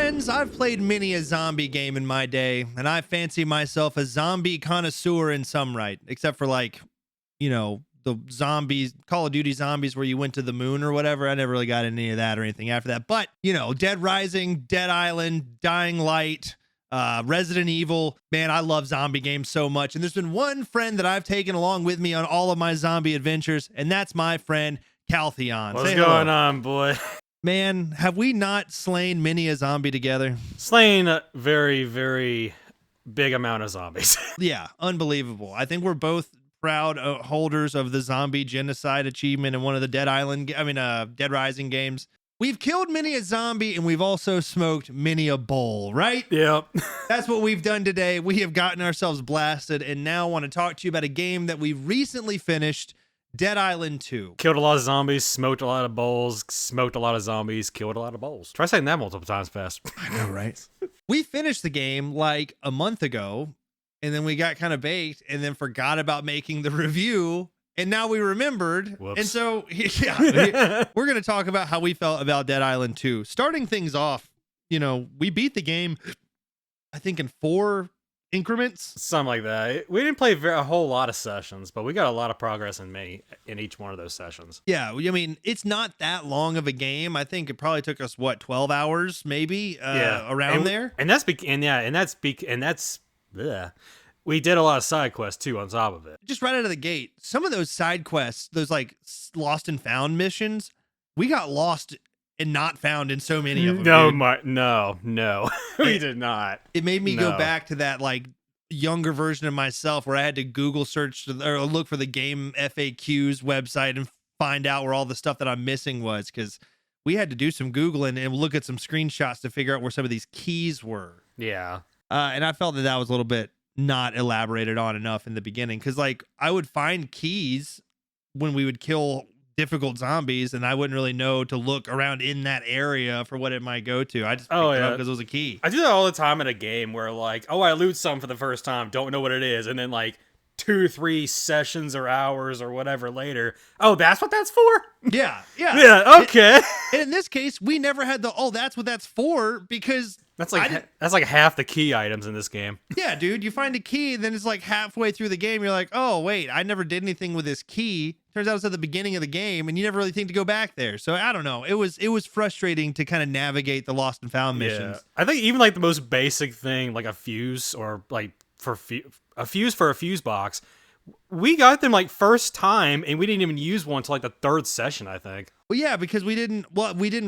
Friends, I've played many a zombie game in my day, and I fancy myself a zombie connoisseur in some right, except for like, the zombies, Call of Duty zombies where you went to the moon or whatever. I never really got any of that or anything after that. But, Dead Rising, Dead Island, Dying Light, Resident Evil. Man, I love zombie games so much. And there's been one friend that I've taken along with me on all of my zombie adventures, and that's my friend Kalthion. What's going on, boy? Man, have we not slain many a zombie together? Slain a very, very big amount of zombies. Yeah, unbelievable. I think we're both proud holders of the zombie genocide achievement in one of the Dead Rising games. We've killed many a zombie, and we've also smoked many a bowl, right? Yep. That's what we've done today. We have gotten ourselves blasted, and now want to talk to you about a game that we recently finished, Dead Island 2. Killed a lot of zombies, smoked a lot of bowls, smoked a lot of zombies, killed a lot of bowls. Try saying that multiple times fast. I know, right? We finished the game like a month ago, and then we got kind of baked and then forgot about making the review, and now we remembered. Whoops. And so, yeah, we're going to talk about how we felt about Dead Island 2. Starting things off, we beat the game, I think, in 4 increments. Something like that. We didn't play a whole lot of sessions, but we got a lot of progress in each one of those sessions. Yeah, I mean, it's not that long of a game. I think it probably took us 12 hours maybe around there. We did a lot of side quests too on top of it. Just right out of the gate, some of those side quests, those like lost and found missions, we got lost and not found in so many of them. No, we did not. It made me go back to that like younger version of myself where I had to Google search or look for the game FAQs website and find out where all the stuff that I'm missing was, because we had to do some Googling and look at some screenshots to figure out where some of these keys were. Yeah. And I felt that was a little bit not elaborated on enough in the beginning, because like I would find keys when we would kill difficult zombies, and I wouldn't really know to look around in that area for what it might go to. I just picked it up because it was a key. I do that all the time in a game where like, I loot something for the first time, don't know what it is, and then like 2-3 sessions or hours or whatever later, that's what that's for? Yeah. Okay. And in this case, we never had that's what that's for, because that's like half the key items in this game. Yeah, dude, you find a key, then it's like halfway through the game, you're like, oh wait, I never did anything with this key. Turns out it's at the beginning of the game, and you never really think to go back there. So I don't know. It was frustrating to kind of navigate the lost and found missions. Yeah. I think even like the most basic thing, like a fuse or like a fuse for a fuse box, we got them like first time, and we didn't even use one until like the 3rd session, I think. Well, yeah, because we didn't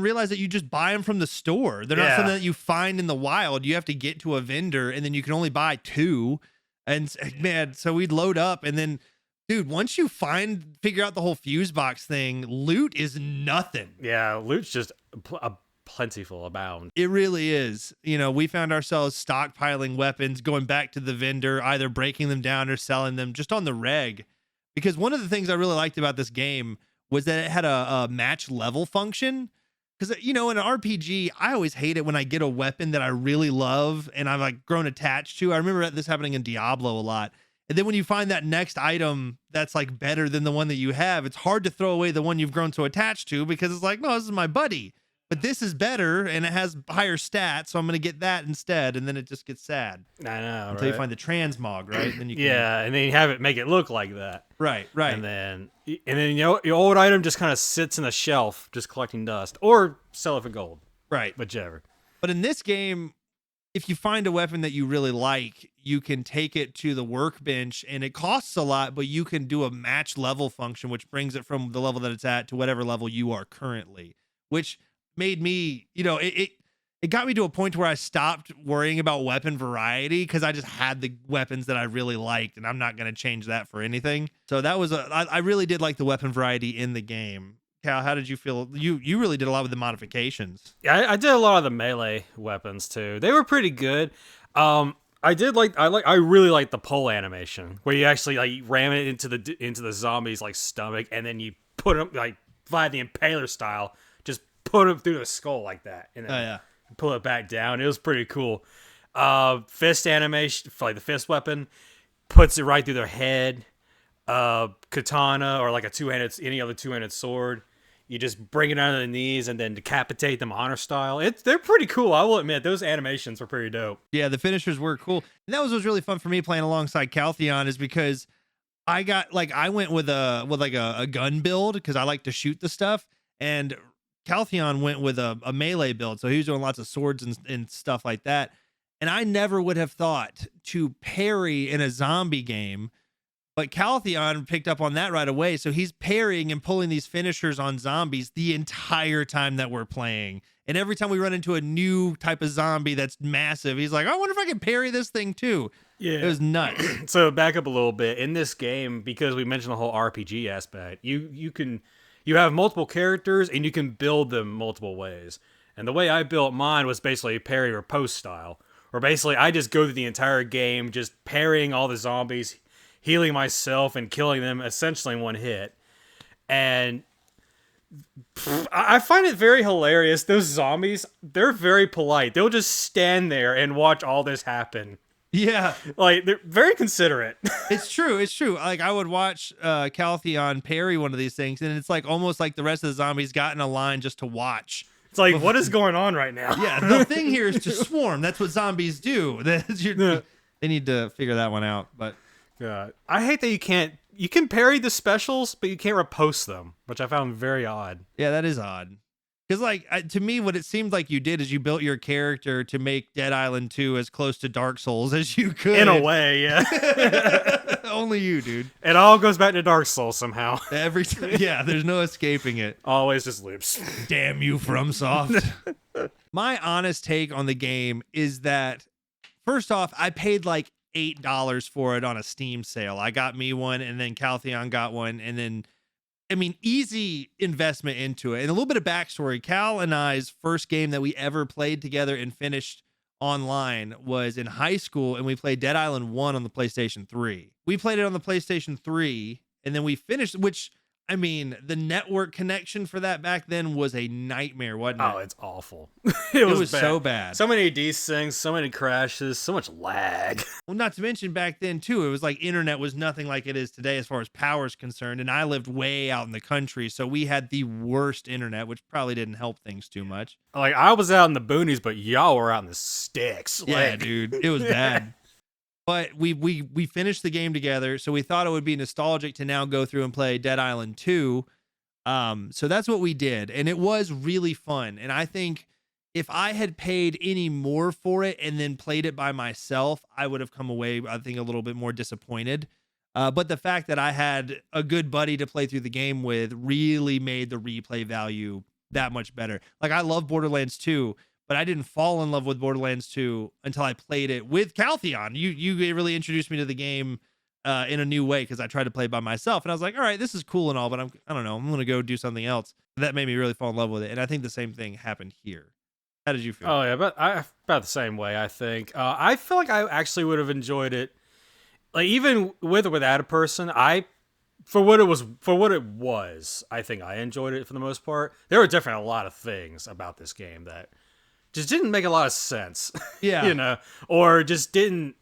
realize that you just buy them from the store. They're not something that you find in the wild. You have to get to a vendor, and then you can only buy 2. And man, so we'd load up, and then, dude, once you figure out the whole fuse box thing, loot is nothing. Yeah, loot's just a plentiful abound. It really is. We found ourselves stockpiling weapons, going back to the vendor, either breaking them down or selling them just on the reg. Because one of the things I really liked about this game was that it had a match level function. Because, in an RPG, I always hate it when I get a weapon that I really love and I've like grown attached to. I remember this happening in Diablo a lot. And then when you find that next item that's like better than the one that you have, it's hard to throw away the one you've grown so attached to, because it's like, no, this is my buddy. But this is better, and it has higher stats, so I'm going to get that instead, and then it just gets sad. I know, until you find the transmog, right? Then you can... Yeah, and then you have it make it look like that. Right. And then your old item just kind of sits in a shelf, just collecting dust, or sell it for gold. Right. Whichever. But in this game, if you find a weapon that you really like, you can take it to the workbench, and it costs a lot, but you can do a match level function, which brings it from the level that it's at to whatever level you are currently, which made me, it got me to a point where I stopped worrying about weapon variety, because I just had the weapons that I really liked, and I'm not going to change that for anything. So that was I really did like the weapon variety in the game. Cal, how did you feel? You really did a lot with the modifications. Yeah, I did a lot of the melee weapons too. They were pretty good. I really like the pole animation where you actually like ram it into the zombie's like stomach, and then you put them like via the impaler style, just put them through the skull like that, and then pull it back down. It was pretty cool. Fist animation for like the fist weapon, puts it right through their head. Katana or like any other two-handed sword, you just bring it down to the knees and then decapitate them honor style. They're pretty cool. I will admit those animations were pretty dope. Yeah, the finishers were cool. And that was really fun for me playing alongside Kalthion, is because I went with a gun build because I like to shoot the stuff, and Kalthion went with a melee build. So he was doing lots of swords and stuff like that. And I never would have thought to parry in a zombie game, but Kalthion picked up on that right away. So he's parrying and pulling these finishers on zombies the entire time that we're playing. And every time we run into a new type of zombie that's massive, he's like, I wonder if I can parry this thing too. Yeah. It was nuts. So back up a little bit. In this game, because we mentioned the whole RPG aspect, you have multiple characters and you can build them multiple ways. And the way I built mine was basically parry or post style, where basically I just go through the entire game just parrying all the zombies, healing myself and killing them essentially in one hit. And I find it very hilarious. Those zombies, they're very polite. They'll just stand there and watch all this happen. Yeah. Like, they're very considerate. It's true. Like, I would watch Kalthion parry one of these things, and it's like almost like the rest of the zombies got in a line just to watch. It's like, what is going on right now? Yeah, the thing here is to swarm. That's what zombies do. They need to figure that one out. But God, I hate that you can parry the specials, but you can't riposte them, which I found very odd. yeah, that is odd. Because like to me, what it seemed like you did is you built your character to make Dead Island 2 as close to Dark Souls as you could. In a way, yeah. Only you, dude. It all goes back to Dark Souls somehow. Every time, yeah, there's no escaping it. Always just loops. Damn you, FromSoft. My honest take on the game is that, first off, I paid like $8 for it on a Steam sale. I got me one, and then Kalthion got one, and then, I mean, easy investment into it. And a little bit of backstory. Cal and I's first game that we ever played together and finished online was in high school, and we played Dead Island 1 on the PlayStation 3. We played it on the PlayStation 3, and then we finished, which, I mean, the network connection for that back then was a nightmare, wasn't it? Oh, it's awful. It was so bad. So many desyncs, so many crashes, so much lag. Well, not to mention back then, too, it was like internet was nothing like it is today as far as power is concerned. And I lived way out in the country, so we had the worst internet, which probably didn't help things too much. Like, I was out in the boonies, but y'all were out in the sticks. Yeah, like... dude, it was bad. But we finished the game together, so we thought it would be nostalgic to now go through and play Dead Island 2. So that's what we did, and it was really fun. And I think if I had paid any more for it and then played it by myself, I would have come away, I think, a little bit more disappointed. But the fact that I had a good buddy to play through the game with really made the replay value that much better. Like, I love Borderlands 2, but I didn't fall in love with Borderlands 2 until I played it with Kalthion. You really introduced me to the game in a new way, because I tried to play it by myself, and I was like, all right, this is cool and all, but I don't know, I'm gonna go do something else. That made me really fall in love with it, and I think the same thing happened here. How did you feel? Oh yeah, but about the same way. I think I feel like I actually would have enjoyed it, like even with or without a person. For what it was, I think I enjoyed it for the most part. There were definitely a lot of things about this game that just didn't make a lot of sense. Yeah. Or just didn't,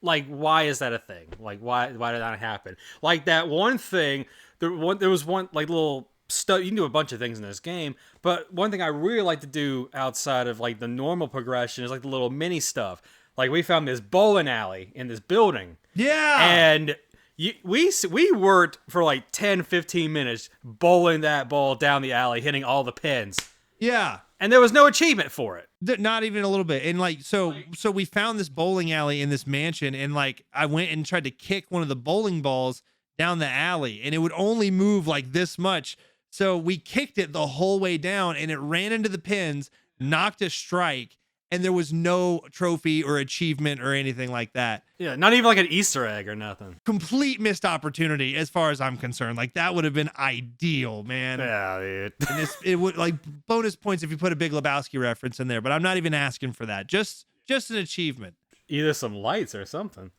like, why is that a thing? Like, why did that happen? Like, that one thing, there was one, like, little stuff. You can do a bunch of things in this game, but one thing I really like to do outside of, like, the normal progression is, like, the little mini stuff. Like, we found this bowling alley in this building. Yeah! And we worked for, like, 10, 15 minutes bowling that ball down the alley, hitting all the pins. Yeah. And there was no achievement for it. Not even a little bit. And like, so we found this bowling alley in this mansion, and like, I went and tried to kick one of the bowling balls down the alley, and it would only move like this much. So we kicked it the whole way down, and it ran into the pins, knocked a strike, and there was no trophy or achievement or anything like that. Yeah, not even like an Easter egg or nothing. Complete missed opportunity as far as I'm concerned. Like, that would have been ideal, man. Yeah, dude. And it would, like, bonus points if you put a Big Lebowski reference in there, but I'm not even asking for that. Just an achievement. Either some lights or something.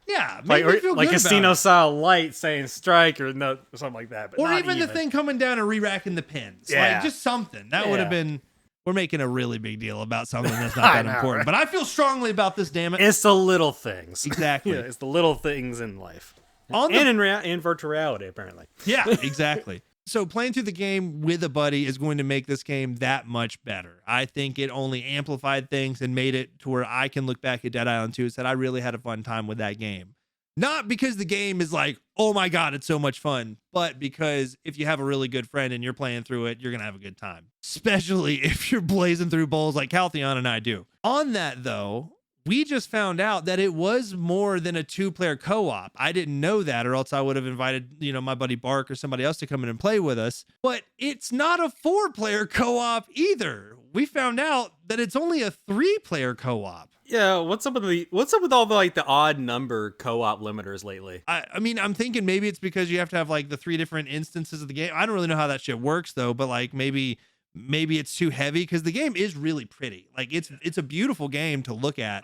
Yeah, like me feel like good casino about style light saying strike or no or something like that. But or not even the thing coming down and re-racking the pins. Yeah. Like, just something. That would have been. We're making a really big deal about something that's not that important. Right? But I feel strongly about this, damn it. It's the little things. Exactly. Yeah, it's the little things in life. In virtual reality, apparently. Yeah, exactly. So playing through the game with a buddy is going to make this game that much better. I think it only amplified things and made it to where I can look back at Dead Island 2 and said I really had a fun time with that game. Not because the game is like, oh my God, it's so much fun, but because if you have a really good friend and you're playing through it, you're going to have a good time, especially if you're blazing through bowls like Kalthion and I do. On that though, we just found out that it was more than a 2-player co-op. I didn't know that, or else I would have invited, my buddy Bark or somebody else to come in and play with us. But it's not a 4-player co-op either. We found out that it's only a 3-player co-op. Yeah, what's up with all the odd number co-op limiters lately? I mean, I'm thinking maybe it's because you have to have like the 3 different instances of the game. I don't really know how that shit works though, but like maybe it's too heavy because the game is really pretty. Like it's a beautiful game to look at.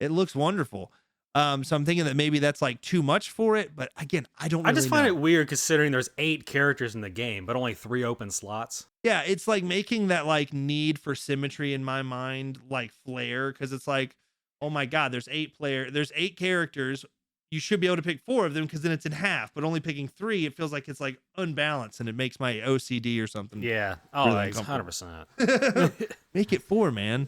It looks wonderful. So I'm thinking that maybe that's like too much for it. But again, I don't really I just find know. it weird considering there's 8 characters in the game, but only 3 open slots. Yeah, it's like making that like need for symmetry in my mind like flare, because it's like, oh my God, there's 8 characters. You should be able to pick 4 of them because then it's in half, but only picking 3, it feels like it's like unbalanced and it makes my OCD or something. Yeah. Oh, really like uncomfortable. 100%. Make it 4, man.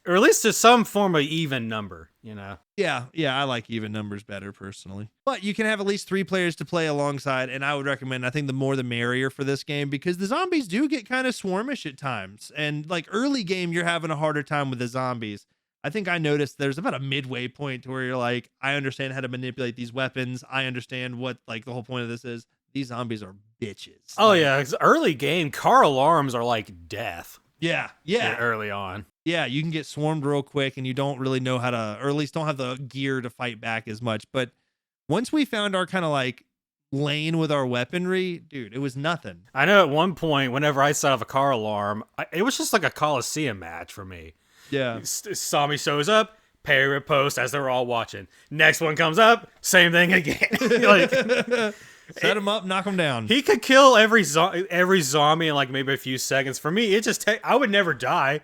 Or at least there's some form of even number, Yeah, I like even numbers better personally. But you can have at least 3 players to play alongside, and I would recommend, I think the more the merrier for this game, because the zombies do get kind of swarmish at times. And like early game, you're having a harder time with the zombies. I think I noticed there's about a midway point to where you're like, I understand how to manipulate these weapons. I understand what like the whole point of this is. These zombies are bitches. Oh yeah, 'cause early game, car alarms are like death. Yeah. Early on. Yeah, you can get swarmed real quick and you don't really know how to, or at least don't have the gear to fight back as much. But once we found our kind of like lane with our weaponry, dude, it was nothing. I know at one point, whenever I set off a car alarm, it was just like a Coliseum match for me. Yeah. Zombie shows up, parry riposte as they're all watching. Next one comes up, same thing again. Like, set him up, knock him down. he could kill every zombie in like maybe a few seconds. For me, I would never die,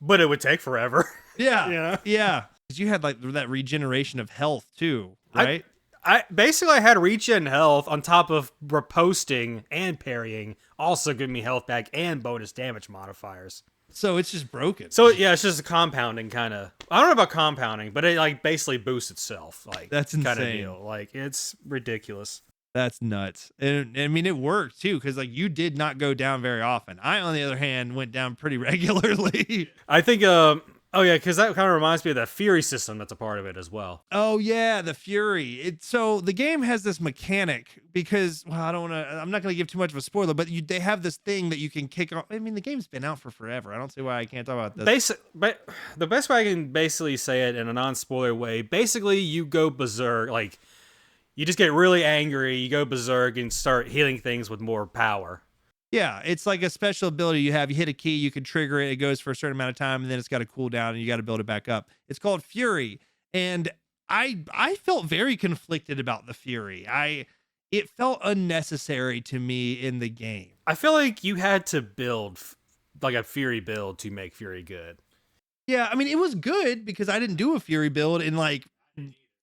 but it would take forever. Yeah. Yeah. Because you had like that regeneration of health too, right? I basically had regen health on top of riposting and parrying, also giving me health back and bonus damage modifiers. So it's just broken. So yeah, it's just a compounding kind of. I don't know about compounding, but it like basically boosts itself. Like That's kind of insane. deal. Like it's ridiculous. That's nuts. And I mean, it worked too, because like you did not go down very often. I, on the other hand, went down pretty regularly. I think. Oh yeah, because that kind of reminds me of that Fury system that's a part of it as well. Oh yeah, the Fury. So the game has this mechanic because, well, I'm not going to give too much of a spoiler, but they have this thing that you can kick off. I mean, the game's been out for forever. I don't see why I can't talk about this. But the best way I can basically say it in a non-spoiler way, basically you go berserk, like you just get really angry, you go berserk and start healing things with more power. Yeah, it's like a special ability you have. You hit a key, you can trigger it. It goes for a certain amount of time, and then it's got to cool down, and you got to build it back up. It's called Fury, and I felt very conflicted about the Fury. It felt unnecessary to me in the game. I feel like you had to build like a Fury build to make Fury good. Yeah, I mean, it was good because I didn't do a Fury build in like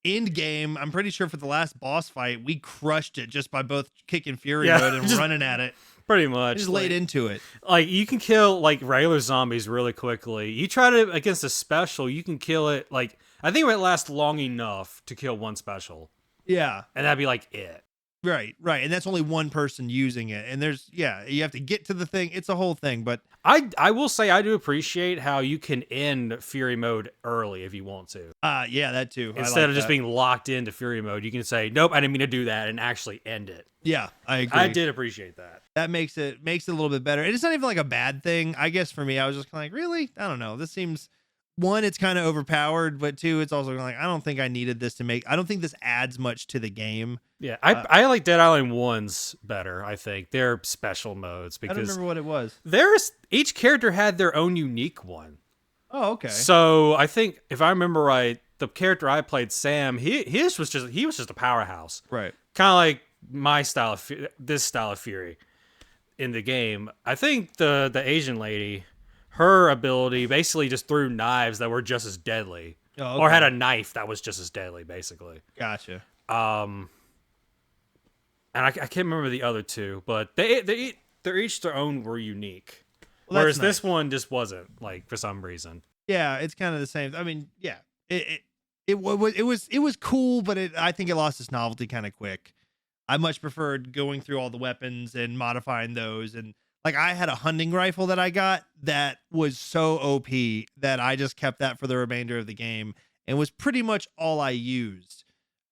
end game. I'm pretty sure for the last boss fight, we crushed it just by both kicking Fury mode and running at it. Pretty much. Just laid into it. Like, you can kill, like, regular zombies really quickly. You try to, against a special, you can kill it, like, I think it might last long enough to kill one special. Yeah. And that'd be, like, it. Right. And that's only one person using it. And you have to get to the thing. It's a whole thing, but I will say I do appreciate how you can end Fury mode early if you want to. Yeah, that too. Instead of just being locked into Fury mode, you can say, nope, I didn't mean to do that, and actually end it. Yeah, I agree. I did appreciate that. That makes it a little bit better. And it's not even like a bad thing. I guess for me, I was just kind of like, really? I don't know. This seems, one, it's kind of overpowered, but two, it's also like, I don't think I needed this I don't think this adds much to the game. Yeah, I like Dead Island 1's better, I think. They're special modes because I don't remember what it was. Each character had their own unique one. Oh, okay. So I think if I remember right, the character I played, Sam, he was just a powerhouse. Right. Kind of like this style of Fury in the game. I think the Asian lady, her ability basically just threw knives that were just as deadly. Oh, okay. Or had a knife that was just as deadly, basically. Gotcha. and I can't remember the other two, but they're each their own were unique. Well, Whereas that's this nice. one just wasn't, like, for some reason. Yeah, it's kind of the same. I mean, yeah, it was cool, but I think it lost its novelty kind of quick. I much preferred going through all the weapons and modifying those. And like I had a hunting rifle that I got that was so OP that I just kept that for the remainder of the game and was pretty much all I used.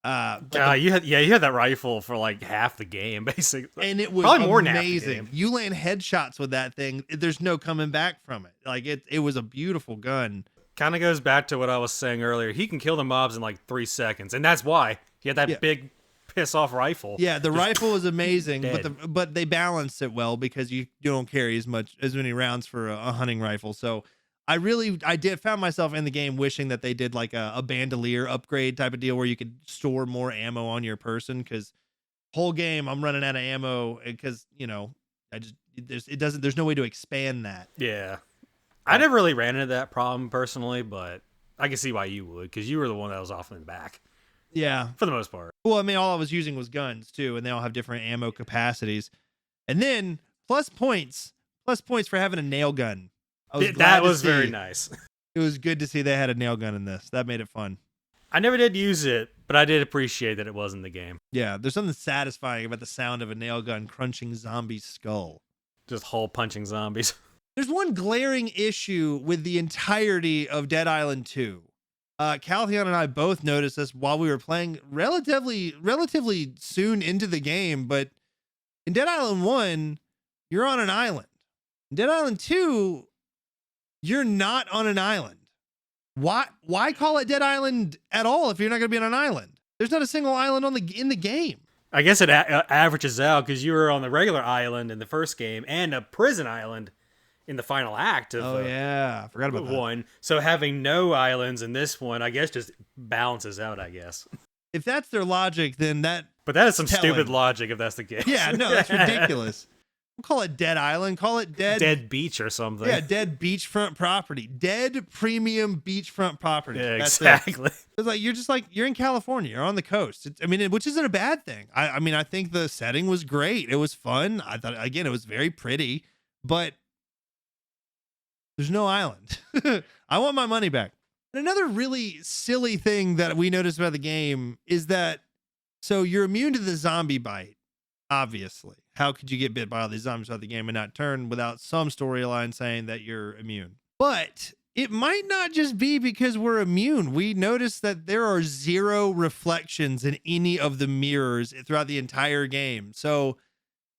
But the You had that rifle for like half the game, basically. and it was Probably more than half the amazing. game. You land headshots with that thing. There's no coming back from it. Like it was a beautiful gun. Kind of goes back to what I was saying earlier. He can kill the mobs in like 3 seconds, and that's why he had that Yeah. big piss off rifle. Yeah, the rifle was amazing, dead. but they balanced it well because you don't carry as many rounds for a hunting rifle. So I did found myself in the game wishing that they did like a bandolier upgrade type of deal where you could store more ammo on your person, because whole game I'm running out of ammo because I just there's no way to expand that. Yeah. I never really ran into that problem personally, but I can see why you would, because you were the one that was off in the back Yeah. for the most part. Well, I mean, all I was using was guns too, and they all have different ammo capacities. And then plus points for having a nail gun. I was glad That to was see. very nice. It was good to see they had a nail gun in this. That made it fun. I never did use it, but I did appreciate that it was in the game. Yeah, there's something satisfying about the sound of a nail gun crunching zombie's skull. Just hole punching zombies. There's one glaring issue with the entirety of Dead Island 2. Kalthion and I both noticed this while we were playing relatively soon into the game, but in Dead Island 1, you're on an island. In Dead Island 2, you're not on an island. Why call it Dead Island at all if you're not going to be on an island? There's not a single island in the game. I guess it averages out because you were on the regular island in the first game and a prison island in the final act of I forgot about that. one. So having no islands in this one, I guess, just balances out, I guess. If that's their logic, then that. But that is some Telling. stupid logic if that's the case. Yeah, no, that's ridiculous. Don't call it Dead Island. Call it Dead beach or something. Yeah, dead beachfront property. Dead premium beachfront property. Yeah, That's exactly. it. It's like you're in California. You're on the coast. Which isn't a bad thing. I mean, I think the setting was great. It was fun. I thought again, it was very pretty, but there's no island. I want my money back. And another really silly thing that we noticed about the game is that so you're immune to the zombie bite. Obviously, how could you get bit by all these zombies throughout the game and not turn without some storyline saying that you're immune? But it might not just be because we're immune. We noticed that there are 0 reflections in any of the mirrors throughout the entire game. So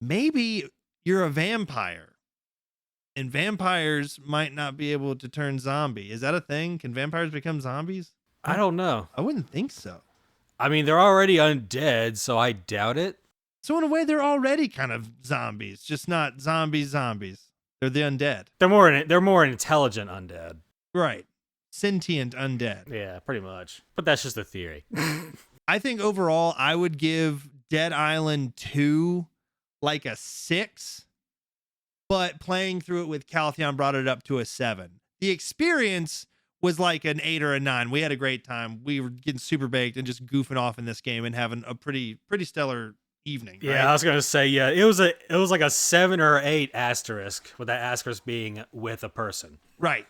maybe you're a vampire and vampires might not be able to turn zombie. Is that a thing? Can vampires become zombies? I don't know. I wouldn't think so. I mean, they're already undead, so I doubt it. So in a way, they're already kind of zombies, just not zombies. They're the undead. They're more intelligent undead. Right. Sentient undead. Yeah, pretty much. But that's just a theory. I think overall, I would give Dead Island 2 like a 6, but playing through it with Kalthion brought it up to a 7. The experience was like an 8 or a 9. We had a great time. We were getting super baked and just goofing off in this game and having a pretty stellar evening. Yeah, right? I was gonna say, yeah, it was like a 7 or 8 asterisk, with that asterisk being with a person. Right.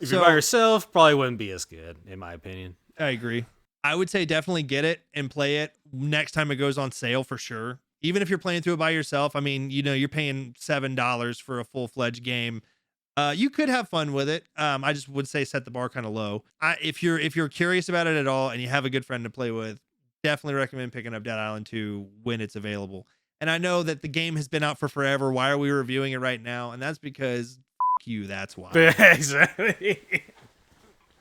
If you're by yourself, probably wouldn't be as good, in my opinion. I agree. I would say definitely get it and play it next time it goes on sale for sure. Even if you're playing through it by yourself, I mean, you're paying $7 for a full-fledged game. You could have fun with it. I just would say set the bar kind of low. If you're curious about it at all and you have a good friend to play with, definitely recommend picking up Dead Island 2 when it's available. And I know that the game has been out for forever. Why are we reviewing it right now? And that's because you, that's why. Exactly.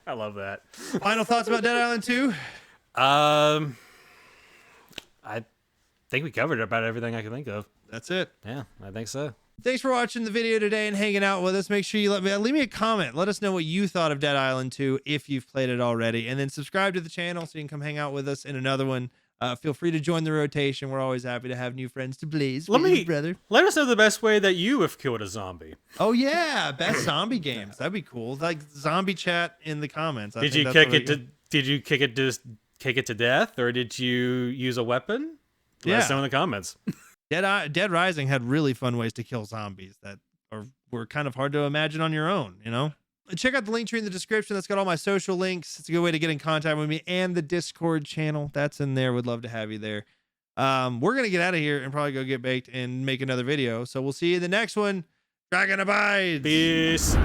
I love that. Final thoughts about Dead Island 2? I think we covered about everything I can think of. That's it. Yeah, I think so. Thanks for watching the video today and hanging out with us. Make sure you leave me a comment. Let us know what you thought of Dead Island 2 if you've played it already. And then subscribe to the channel so you can come hang out with us in another one. Feel free to join the rotation. We're always happy to have new friends to please. Brother. Let us know the best way that you have killed a zombie. Oh yeah, best zombie games. That'd be cool. Like zombie chat in the comments. Did you kick it to death, or did you use a weapon? Let us Yeah. know in the comments. Dead Rising had really fun ways to kill zombies that were kind of hard to imagine on your own, you know? Check out the link tree in the description. That's got all my social links. It's a good way to get in contact with me, and the Discord channel. That's in there. Would love to have you there. We're going to get out of here and probably go get baked and make another video. So we'll see you in the next one. Dragon abides. Peace.